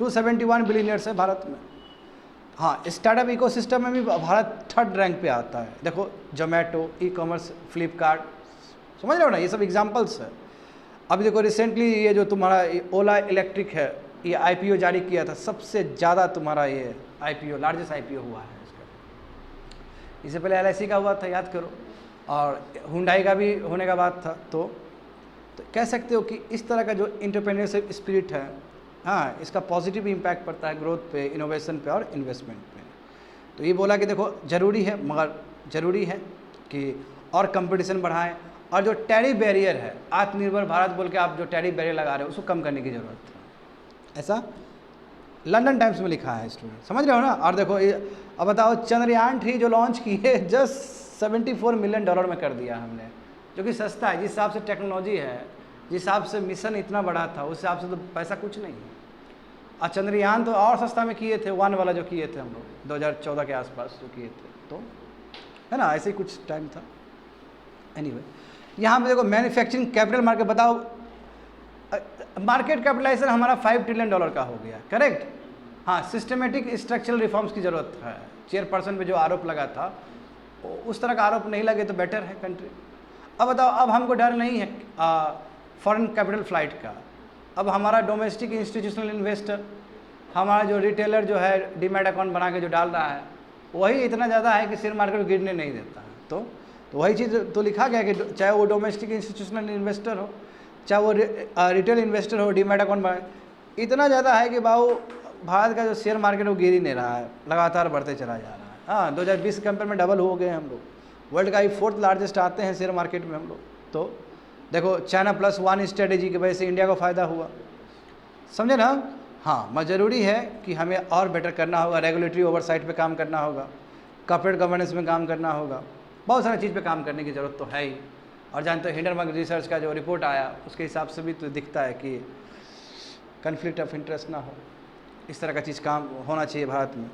271 billionaires है भारत में। हाँ, स्टार्टअप इकोसिस्टम में भी भारत थर्ड रैंक पे आता है। देखो जोमेटो, ई कॉमर्स, फ्लिपकार्ट, समझ रहे हो ना, ये सब एग्जांपल्स है। अभी देखो रिसेंटली ये जो तुम्हारा ओला इलेक्ट्रिक है, ये आईपीओ जारी किया था, सबसे ज़्यादा तुम्हारा ये आईपीओ, लार्जेस्ट आईपीओ हुआ है इसका। इससे पहले एलआईसी का हुआ था, याद करो, और हुंडई का भी होने का बात था। तो कह सकते हो कि इस तरह का जो एंटरप्रेन्योरशिप स्पिरिट है, हाँ, इसका पॉजिटिव इम्पैक्ट पड़ता है ग्रोथ पे, इनोवेशन पे और इन्वेस्टमेंट पे। तो ये बोला कि देखो ज़रूरी है, मगर ज़रूरी है कि और कंपटीशन बढ़ाएं, और जो टैरिफ बैरियर है, आत्मनिर्भर भारत बोल के आप जो टैरिफ बैरियर लगा रहे हो, उसको कम करने की ज़रूरत है। ऐसा लंदन टाइम्स में लिखा है स्टूडेंट, समझ रहे हो ना। और देखो अब बताओ, चंद्रयान 3 जो लॉन्च किए, जस्ट $74 मिलियन में कर दिया हमने, जो कि सस्ता है। जिस हिसाब से टेक्नोलॉजी है, जिस हिसाब से मिशन इतना बड़ा था, उस हिसाब से तो पैसा कुछ नहीं है। और चंद्रयान तो और सस्ता में किए थे, 1 वाला जो किए थे हम लोग 2014 के आसपास जो किए थे, तो है ना, ऐसे ही कुछ टाइम था। एनीवे यहाँ पे देखो मैन्युफैक्चरिंग कैपिटल मार्केट, बताओ मार्केट कैपिटलाइजेशन हमारा $5 ट्रिलियन का हो गया, करेक्ट। हाँ, सिस्टमेटिक स्ट्रक्चरल रिफॉर्म्स की ज़रूरत है। चेयरपर्सन पे जो आरोप लगा था उस तरह का आरोप नहीं लगे तो बेटर है कंट्री। अब बताओ, अब हमको डर नहीं है फॉरेन कैपिटल फ्लाइट का। अब हमारा डोमेस्टिक इंस्टीट्यूशनल इन्वेस्टर, हमारा जो रिटेलर जो है डीमैट अकाउंट बना के जो डाल रहा है, वही इतना ज़्यादा है कि शेयर मार्केट गिरने नहीं देता है। तो वही चीज़ तो लिखा गया कि चाहे वो डोमेस्टिक इंस्टीट्यूशनल इन्वेस्टर हो, चाहे वो रिटेल इन्वेस्टर हो, डीमैट अकाउंट बनाए, इतना ज़्यादा है कि बाबू भारत का जो शेयर मार्केट वो गिर ही नहीं रहा है, लगातार बढ़ते चला जा रहा है। हाँ, 2020 के कंपेयर में डबल हो गए हम लोग, वर्ल्ड का ही 4th लार्जेस्ट आते हैं शेयर मार्केट में हम लोग। तो देखो चाइना +1 स्ट्रेटेजी की वजह से इंडिया को फ़ायदा हुआ, समझे ना। हाँ, मगर ज़रूरी है कि हमें और बेटर करना होगा, रेगुलेटरी ओवरसाइट पे काम करना होगा, कॉर्पोरेट गवर्नेंस में काम करना होगा, बहुत सारी चीज़ पे काम करने की ज़रूरत तो है ही। और जानते हो हिंडनबर्ग रिसर्च का जो रिपोर्ट आया उसके हिसाब से भी तो दिखता है कि कन्फ्लिक्ट ऑफ इंटरेस्ट ना हो, इस तरह का चीज़ काम होना चाहिए भारत में।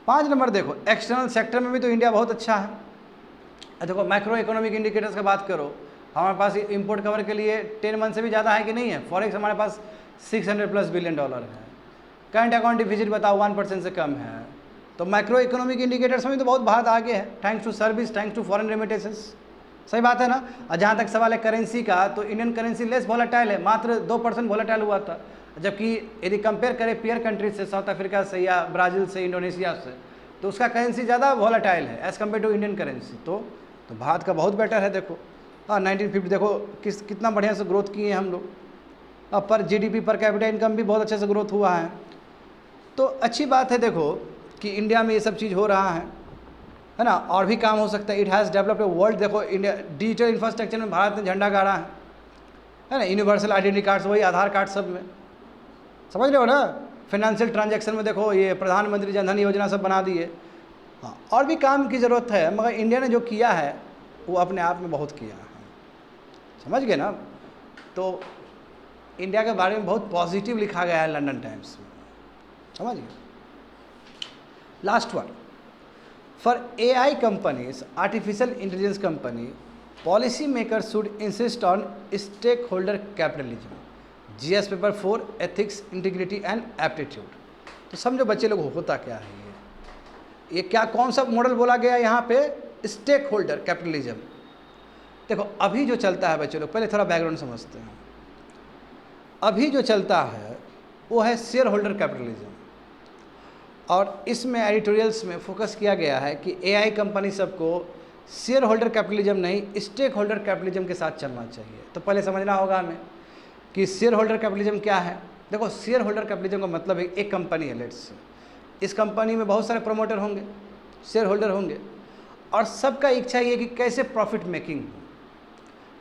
5 नंबर देखो, एक्सटर्नल सेक्टर में भी तो इंडिया बहुत अच्छा है। देखो मैक्रो इकोनॉमिक इंडिकेटर्स का बात करो, हमारे पास इंपोर्ट कवर के लिए 10 मंथ से भी ज़्यादा है कि नहीं है। फॉरेक्स हमारे पास $600+ बिलियन है। करंट अकाउंट डिफिजिट बताओ 1% से कम है। तो मैक्रो इकोनॉमिक इंडिकेटर्स में तो बहुत भारत आगे है, thanks to service, thanks to foreign remittances. सही बात है ना। और जहाँ तक सवाल है करेंसी का, तो इंडियन करेंसी लेस वॉलेटाइल है, मात्र 2% वॉलेटाइल हुआ था। जबकि यदि कंपेयर करें पीयर कंट्रीज से, साउथ अफ्रीका से या ब्राज़ील से, इंडोनेशिया से, तो उसका करेंसी ज़्यादा वॉलेटाइल है as compared to Indian currency. तो भारत का बहुत बेटर है। देखो हाँ, 1950 देखो कितना बढ़िया से ग्रोथ किए हैं हम लोग। अब पर GDP पर कैपिटा इनकम भी बहुत अच्छे से ग्रोथ हुआ है। तो अच्छी बात है देखो कि इंडिया में ये सब चीज़ हो रहा है ना। और भी काम हो सकता है। It has developed a world. देखो इंडिया डिजिटल इंफ्रास्ट्रक्चर में भारत ने झंडा गाड़ा है ना। यूनिवर्सल आइडेंटिटी कार्ड्स, वही आधार कार्ड सब में, समझ रहे हो ना। फाइनेंशियल ट्रांजैक्शन में देखो ये प्रधानमंत्री जन धन योजना सब बना दिए। हाँ, और भी काम की ज़रूरत है, मगर इंडिया ने जो किया है वो अपने आप में बहुत किया है, समझ गए ना। तो इंडिया के बारे में बहुत पॉजिटिव लिखा गया है लंदन टाइम्स में, समझ गए। Last one, for AI companies, artificial intelligence company, policy maker should insist on stakeholder capitalism, GS paper 4, ethics, integrity and aptitude. तो समझो बच्चे लोग होता क्या है ये क्या कौन सा मॉडल बोला गया यहाँ पे, स्टेक होल्डर कैपिटलिज्म। देखो अभी जो चलता है बच्चे लोग, पहले थोड़ा बैकग्राउंड समझते हैं। अभी जो चलता है वो है शेयर होल्डर कैपिटलिज्म, और इसमें एडिटोरियल्स में फोकस किया गया है कि AI कंपनी सबको शेयर होल्डर कैपिटलिज्म नहीं, स्टेक होल्डर कैपिटलिज्म के साथ चलना चाहिए। तो पहले समझना होगा हमें कि शेयर होल्डर कैपिटलिज्म क्या है। देखो शेयर होल्डर कैपिटलिज्म का मतलब है एक कंपनी है, लेट्स, इस कंपनी में बहुत सारे प्रमोटर होंगे, शेयर होल्डर होंगे, और सबका इच्छा ये कि कैसे प्रॉफिट मेकिंग हो,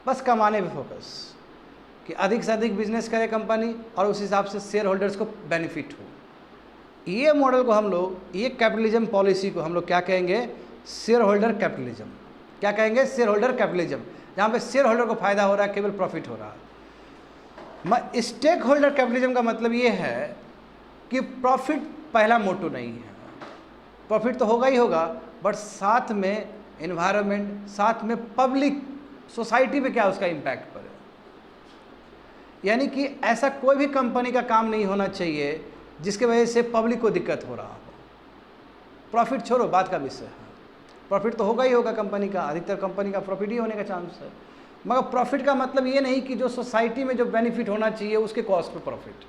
बस कमाने पे फोकस, कि अधिक से अधिक बिजनेस करे कंपनी और उस हिसाब से शेयर होल्डर्स को बेनिफिट हो। ये मॉडल को हम लोग, ये कैपिटलिज्म पॉलिसी को हम लोग क्या कहेंगे, शेयर होल्डर कैपिटलिज्म। क्या कहेंगे, शेयर होल्डर कैपिटलिज्म, जहाँ पे शेयर होल्डर को फायदा हो रहा है, केवल प्रॉफिट हो रहा है। स्टेक होल्डर कैपिटलिज्म का मतलब ये है कि प्रॉफिट पहला मोटो नहीं है। प्रॉफिट तो होगा ही होगा, बट साथ में एनवायरनमेंट, साथ में पब्लिक सोसाइटी पे क्या उसका इम्पैक्ट पड़े। यानी कि ऐसा कोई भी कंपनी का काम नहीं होना चाहिए जिसके वजह से पब्लिक को दिक्कत हो रहा हो। प्रॉफिट छोड़ो, बात का विषय है, प्रॉफिट तो होगा ही होगा कंपनी का, अधिकतर कंपनी का प्रॉफिट ही होने का चांस है। मगर प्रॉफिट का मतलब ये नहीं कि जो सोसाइटी में जो बेनिफिट होना चाहिए उसके कॉस्ट पे प्रॉफिट,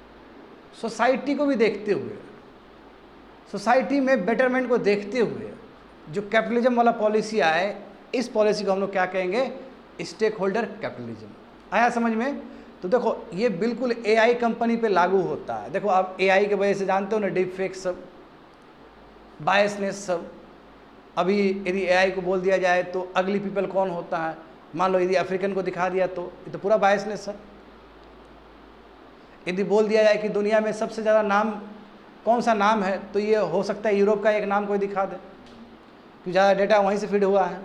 सोसाइटी को भी देखते हुए, सोसाइटी में बेटरमेंट को देखते हुए जो कैपिटलिज्म वाला पॉलिसी आए, इस पॉलिसी को हम लोग क्या कहेंगे, स्टेक होल्डर कैपिटलिज्म। आया समझ में। तो देखो ये बिल्कुल AI कंपनी पे लागू होता है। देखो आप AI की वजह से जानते हो ना, डीप फेक सब, बायसनेस सब। अभी यदि AI को बोल दिया जाए तो अगली पीपल कौन होता है, मान लो यदि अफ्रीकन को दिखा दिया तो ये तो पूरा बायसनेस है। यदि बोल दिया जाए कि दुनिया में सबसे ज़्यादा नाम कौन सा नाम है, तो ये हो सकता है यूरोप का एक नाम कोई दिखा दे, कि ज़्यादा डेटा वहीं से फीड हुआ है।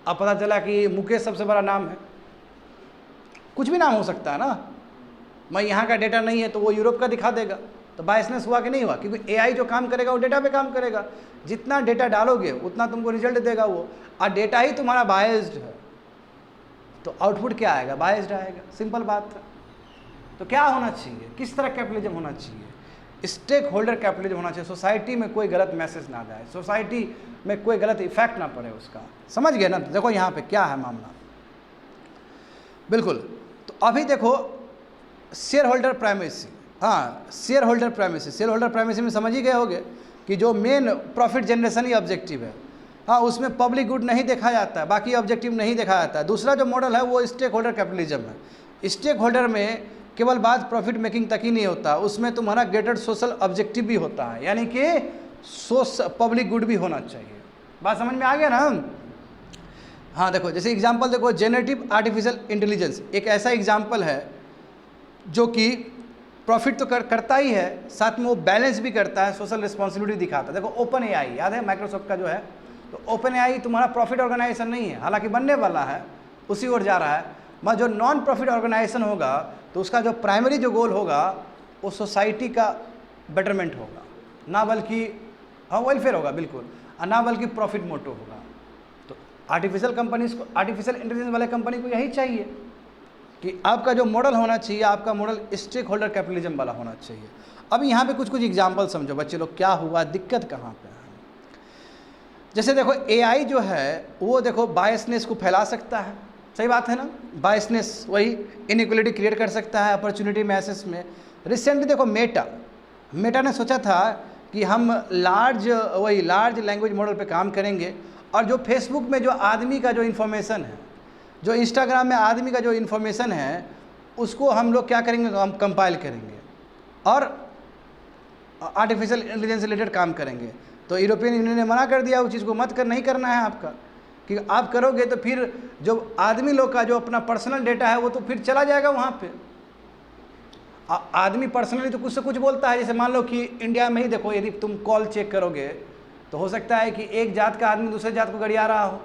अब पता चला कि मुकेश सबसे बड़ा नाम है, कुछ भी नाम हो सकता है ना। मैं यहाँ का डेटा नहीं है तो वो यूरोप का दिखा देगा, तो बायसनेस हुआ कि नहीं हुआ? क्योंकि एआई जो काम करेगा वो डेटा पे काम करेगा, जितना डेटा डालोगे उतना तुमको रिजल्ट देगा वो, और डेटा ही तुम्हारा बायस्ड है तो आउटपुट क्या आएगा? बायस्ड आएगा, सिंपल बात है। तो क्या होना चाहिए, किस तरह कैपिटलिज्म होना चाहिए? स्टेक होल्डर कैपिटलिज्म होना चाहिए। सोसाइटी में कोई गलत मैसेज ना जाए, सोसाइटी में कोई गलत इफेक्ट ना पड़े उसका, समझ गए ना? देखो यहाँ पे क्या है मामला, बिल्कुल। तो अभी देखो शेयर होल्डर प्राइमेसी, हाँ share holder primacy, share holder primacy में समझ ही गए होगे कि जो मेन प्रॉफिट जनरेशन ही ऑब्जेक्टिव है, हाँ उसमें पब्लिक गुड नहीं देखा जाता है, बाकी ऑब्जेक्टिव नहीं देखा जाता है। दूसरा जो मॉडल है वो स्टेक होल्डर कैपिटलिज्म है। स्टेक होल्डर में केवल बात प्रॉफिट मेकिंग तक ही नहीं होता, उसमें तुम्हारा ग्रेटर सोशल ऑब्जेक्टिव भी होता है, यानी कि पब्लिक गुड भी होना चाहिए। बात समझ में आ गया ना? हाँ देखो, जैसे एग्जांपल देखो, जेनरेटिव आर्टिफिशियल इंटेलिजेंस एक ऐसा एग्जांपल है जो कि प्रॉफिट तो करता ही है, साथ में वो बैलेंस भी करता है, सोशल रिस्पॉन्सिबिलिटी दिखाता है। देखो ओपन एआई याद है माइक्रोसॉफ्ट का जो है, तो ओपन एआई तुम्हारा प्रॉफिट ऑर्गेनाइजेशन नहीं है, हालांकि बनने वाला है, उसी ओर जा रहा है। मगर जो नॉन प्रॉफिट ऑर्गेनाइजेशन होगा तो उसका जो प्राइमरी जो गोल होगा वो सोसाइटी का बेटरमेंट होगा, ना बल्कि हाँ वेलफेयर होगा बिल्कुल, और ना बल्कि प्रॉफिट मोटिव होगा। तो आर्टिफिशियल कंपनीज को, आर्टिफिशियल इंटेलिजेंस वाले कंपनी को यही चाहिए कि आपका जो मॉडल होना चाहिए, आपका मॉडल स्टेक होल्डर कैपिटलिज्म वाला होना चाहिए। अब यहाँ पे कुछ एग्जाम्पल समझो बच्चे लोग, क्या हुआ, दिक्कत कहाँ पे है। जैसे देखो एआई जो है वो देखो बायसनेस को फैला सकता है, सही बात है ना? बायसनेस वही इनइक्वलिटी क्रिएट कर सकता है अपॉर्चुनिटी मैसेज में। रिसेंटली देखो मेटा ने सोचा था कि हम लार्ज लैंग्वेज मॉडल पे काम करेंगे, और जो फेसबुक में जो आदमी का जो इन्फॉर्मेशन है, जो इंस्टाग्राम में आदमी का जो इन्फॉर्मेशन है, उसको हम लोग क्या करेंगे, हम कंपाइल करेंगे और आर्टिफिशियल इंटेलिजेंस से रिलेटेड काम करेंगे। तो यूरोपियन यूनियन ने मना कर दिया उस चीज़ को, नहीं करना है आपका, कि आप करोगे तो फिर जो आदमी लोग का जो अपना पर्सनल डेटा है वो तो फिर चला जाएगा वहाँ पे। आदमी पर्सनली तो कुछ से कुछ बोलता है, जैसे मान लो कि इंडिया में ही देखो, यदि तुम कॉल चेक करोगे तो हो सकता है कि एक जात का आदमी दूसरे जात को गड़िया रहा हो,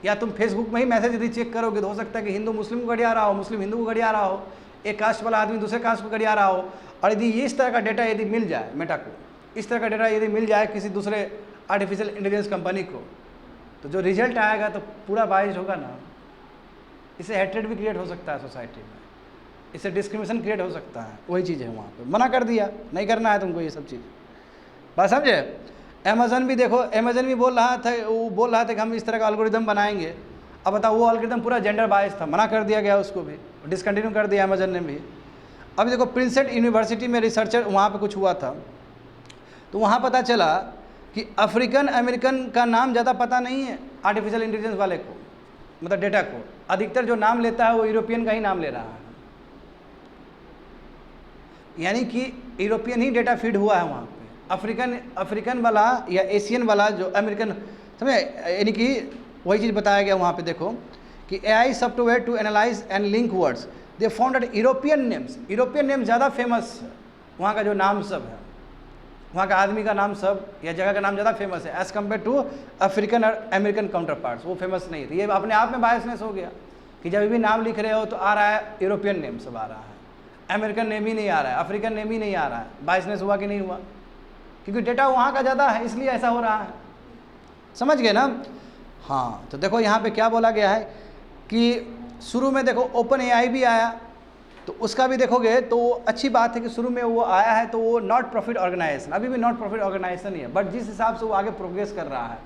या तुम फेसबुक में ही मैसेज यदि चेक करोगे तो हो सकता है कि हिंदू मुस्लिम को गड़िया रहा हो, मुस्लिम हिंदू को गड़िया रहा हो, एक कास्ट वाला आदमी दूसरे कास्ट को गड़िया रहा हो। और यदि इस तरह का डेटा यदि मिल जाए मेटा को, इस तरह का डेटा यदि मिल जाए किसी दूसरे आर्टिफिशियल इंटेलिजेंस कंपनी को, तो जो रिजल्ट आएगा तो पूरा बाइस्ड होगा ना। इससे हेट्रेड भी क्रिएट हो सकता है सोसाइटी में, इससे डिस्क्रिमिनेशन क्रिएट हो सकता है। वही चीज़ है, वहाँ पे मना कर दिया, नहीं करना है तुमको ये सब चीज़। बात समझे? अमेजन भी देखो, अमेजन भी बोल रहा था कि हम इस तरह का एल्गोरिदम बनाएंगे। अब बताओ, वो एल्गोरिदम पूरा जेंडर बायस था, मना कर दिया गया उसको भी, डिसकंटिन्यू कर दिया अमेजन ने भी। अब देखो प्रिंसेट यूनिवर्सिटी में रिसर्चर वहाँ पे कुछ हुआ था, तो वहाँ पता चला कि अफ्रीकन अमेरिकन का नाम ज़्यादा पता नहीं है आर्टिफिशियल इंटेलिजेंस वाले को, मतलब डेटा को। अधिकतर जो नाम लेता है वो यूरोपियन का ही नाम ले रहा है, यानी कि यूरोपियन ही डेटा फीड हुआ है वहाँ पे। अफ्रीकन वाला या एशियन वाला जो अमेरिकन, समझे? यानी कि वही चीज़ बताया गया वहाँ पे। देखो कि AI software to analyse and link words, they found that European name ज़्यादा फेमस है, वहाँ का जो नाम सब है, वहाँ का आदमी का नाम सब या जगह का नाम ज़्यादा फेमस है एज़ कम्पेयर टू अफ्रीकन और अमेरिकन काउंटर पार्ट्स, वो फेमस नहीं थे। ये अपने आप में बायसनेस हो गया कि जब भी नाम लिख रहे हो तो आ रहा है यूरोपियन नेम सब आ रहा है, अमेरिकन नेम ही नहीं आ रहा है, अफ्रीकन नेम ही नहीं आ रहा है। बायसनेस हुआ कि नहीं हुआ? क्योंकि डेटा वहाँ का ज़्यादा है, इसलिए ऐसा हो रहा है। समझ गए ना? हाँ, तो देखो यहाँ पे क्या बोला गया है कि शुरू में देखो ओपन एआई भी आया, तो उसका भी देखोगे तो अच्छी बात है कि शुरू में वो आया है तो वो नॉट प्रॉफिट ऑर्गेनाइजेशन, अभी भी नॉट प्रॉफिट ऑर्गेनाइजेशन ही है, बट जिस हिसाब से वो आगे प्रोग्रेस कर रहा है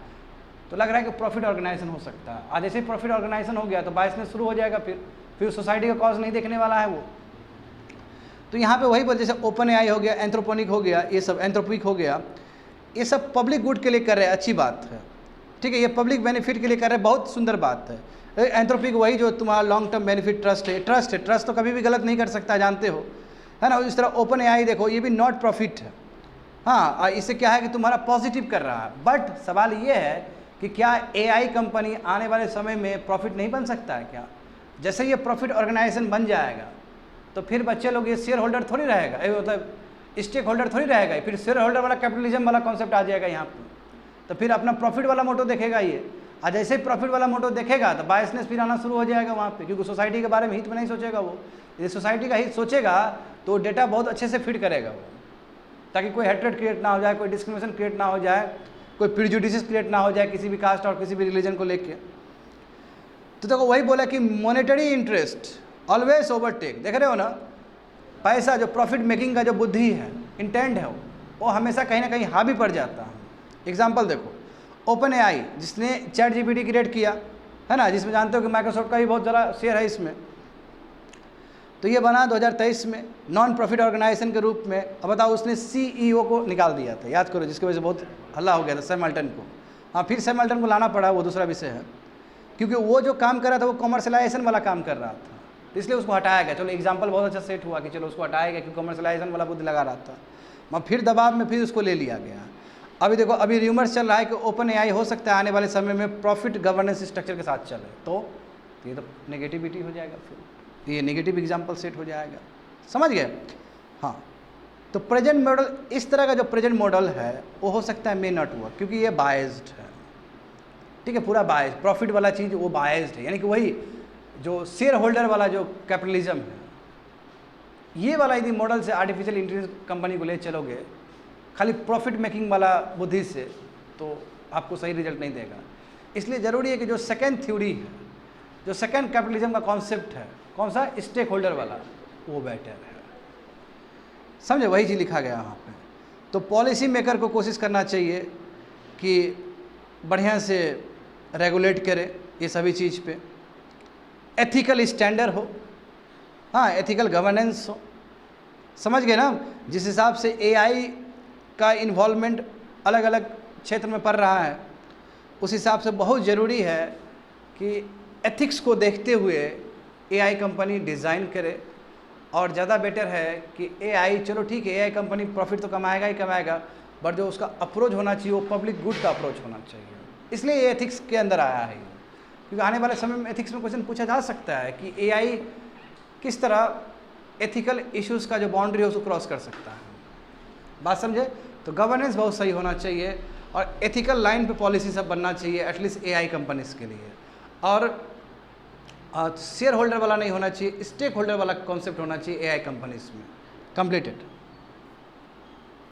तो लग रहा है कि प्रॉफिट ऑर्गेनाइजेशन हो सकता है। आज जैसे प्रॉफिट ऑर्गेनाइजेशन हो गया तो बायसनेस शुरू हो जाएगा, फिर सोसाइटी का कॉज नहीं देखने वाला है वो। तो यहाँ पे वही बोल, जैसे ओपन एआई हो गया, एंथ्रोपोनिक हो गया, ये सब एंथ्रोपिक हो गया, ये सब पब्लिक गुड के लिए कर रहे हैं, अच्छी बात है, ठीक है, ये पब्लिक बेनिफिट के लिए कर रहे हैं, बहुत सुंदर बात है। एंथ्रोपिक वही जो तुम्हारा लॉन्ग टर्म बेनिफिट ट्रस्ट तो कभी भी गलत नहीं कर सकता, जानते हो, है ना? इस तरह ओपन एआई देखो, ये भी नॉट प्रॉफिट है, हाँ, इससे क्या है कि तुम्हारा पॉजिटिव कर रहा है। बट सवाल ये है कि क्या एआई कंपनी आने वाले समय में प्रॉफिट नहीं बन सकता है क्या? जैसे ये प्रॉफिट ऑर्गेनाइजेशन बन जाएगा तो फिर बच्चे लोग ये शेयर होल्डर थोड़ी रहेगा, मतलब स्टेक होल्डर थोड़ी रहेगा, फिर शेयर होल्डर वाला कैपिटलिज्म वाला कॉन्सेप्ट आ जाएगा यहाँ पर, तो फिर अपना प्रॉफिट वाला मोटो देखेगा ये। और जैसे ही प्रॉफिट वाला मोटो देखेगा तो बायसनेस फिर आना शुरू हो जाएगा वहाँ पे, क्योंकि सोसाइटी के बारे में हित में नहीं सोचेगा वो। यदि सोसाइटी का हित सोचेगा तो डेटा बहुत अच्छे से फिट करेगा वो, ताकि कोई हेट्रेड क्रिएट ना हो जाए, कोई डिस्क्रिमिनेशन क्रिएट ना हो जाए, कोई प्रिजुडिस क्रिएट ना हो जाए किसी भी कास्ट और किसी भी रिलीजन को लेके। तो देखो वही बोला कि मॉनेटरी इंटरेस्ट ऑलवेज ओवरटेक। देख रहे हो ना, पैसा जो प्रॉफिट मेकिंग का जो बुद्धि है, इंटेंट है, वो हमेशा कहीं ना कहीं हावी पड़ जाता है। एग्जाम्पल देखो, ओपन एआई जिसने चैट जीपीटी क्रिएट किया है ना, जिसमें जानते हो कि माइक्रोसॉफ्ट का भी बहुत ज़्यादा शेयर है इसमें, तो ये बना 2023 में नॉन प्रॉफिट ऑर्गेनाइजेशन के रूप में। अब बताओ, उसने सीईओ को निकाल दिया था, याद करो, जिसकी वजह से बहुत हल्ला हो गया था, सैम अल्टन को। हाँ, फिर सैम अल्टन को लाना पड़ा, वो दूसरा विषय है, क्योंकि वो जो काम कर रहा था वो कमर्शलाइजेशन वाला काम कर रहा था, इसलिए उसको हटाया गया। चलो एग्जाम्पल बहुत अच्छा सेट हुआ कि चलो उसको हटाया गया, क्योंकि कमर्शलाइजेशन वाला बुद्धि लगा रहा था। मैं फिर दबाव में फिर उसको ले लिया गया। अभी देखो, अभी र्यूमर्स चल रहा है कि ओपन एआई हो सकता है आने वाले समय में प्रॉफिट गवर्नेंस स्ट्रक्चर के साथ चले, तो ये तो नेगेटिविटी हो जाएगा, फिर ये नेगेटिव एग्जाम्पल सेट हो जाएगा। समझ गए? हाँ, तो प्रेजेंट मॉडल, इस तरह का जो प्रेजेंट मॉडल है वो हो सकता है मे नॉट वर्क, क्योंकि ये बायस्ड है। ठीक है, पूरा बायस, प्रॉफिट वाला चीज़ वो बायस्ड है, यानी कि वही जो शेयर होल्डर वाला जो कैपिटलिज्म है, ये वाला यदि मॉडल से आर्टिफिशियल इंटेलिजेंस कंपनी को ले चलोगे खाली प्रॉफिट मेकिंग वाला बुद्धि से, तो आपको सही रिजल्ट नहीं देगा। इसलिए ज़रूरी है कि जो सेकेंड थ्योरी है, जो सेकेंड कैपिटलिज्म का कॉन्सेप्ट है, कौन सा, स्टेक होल्डर वाला, वो बेटर है। समझे? वही चीज़ लिखा गया यहाँ पे। तो पॉलिसी मेकर को कोशिश करना चाहिए कि बढ़िया से रेगुलेट करे ये सभी चीज़ पे, एथिकल स्टैंडर्ड हो, हाँ, एथिकल गवर्नेंस हो। समझ गए ना? जिस हिसाब से एआई का इन्वॉल्वमेंट अलग अलग क्षेत्र में पड़ रहा है, उस हिसाब से बहुत ज़रूरी है कि एथिक्स को देखते हुए एआई कंपनी डिज़ाइन करे। और ज़्यादा बेटर है कि एआई, चलो ठीक है, एआई कंपनी प्रॉफिट तो कमाएगा ही कमाएगा, बट जो उसका अप्रोच होना चाहिए वो पब्लिक गुड का अप्रोच होना चाहिए। इसलिए ये एथिक्स के अंदर आया है, क्योंकि आने वाले समय में एथिक्स में क्वेश्चन पूछा जा सकता है कि एआई किस तरह एथिकल इश्यूज़ का जो बाउंड्री है उसको क्रॉस कर सकता है। बात समझे? तो गवर्नेंस बहुत सही होना चाहिए और एथिकल लाइन पे पॉलिसी सब बनना चाहिए, एटलीस्ट एआई कंपनीज के लिए। और शेयर होल्डर वाला नहीं होना चाहिए, स्टेक होल्डर वाला कॉन्सेप्ट होना चाहिए एआई कंपनीज में। कंप्लीटेड।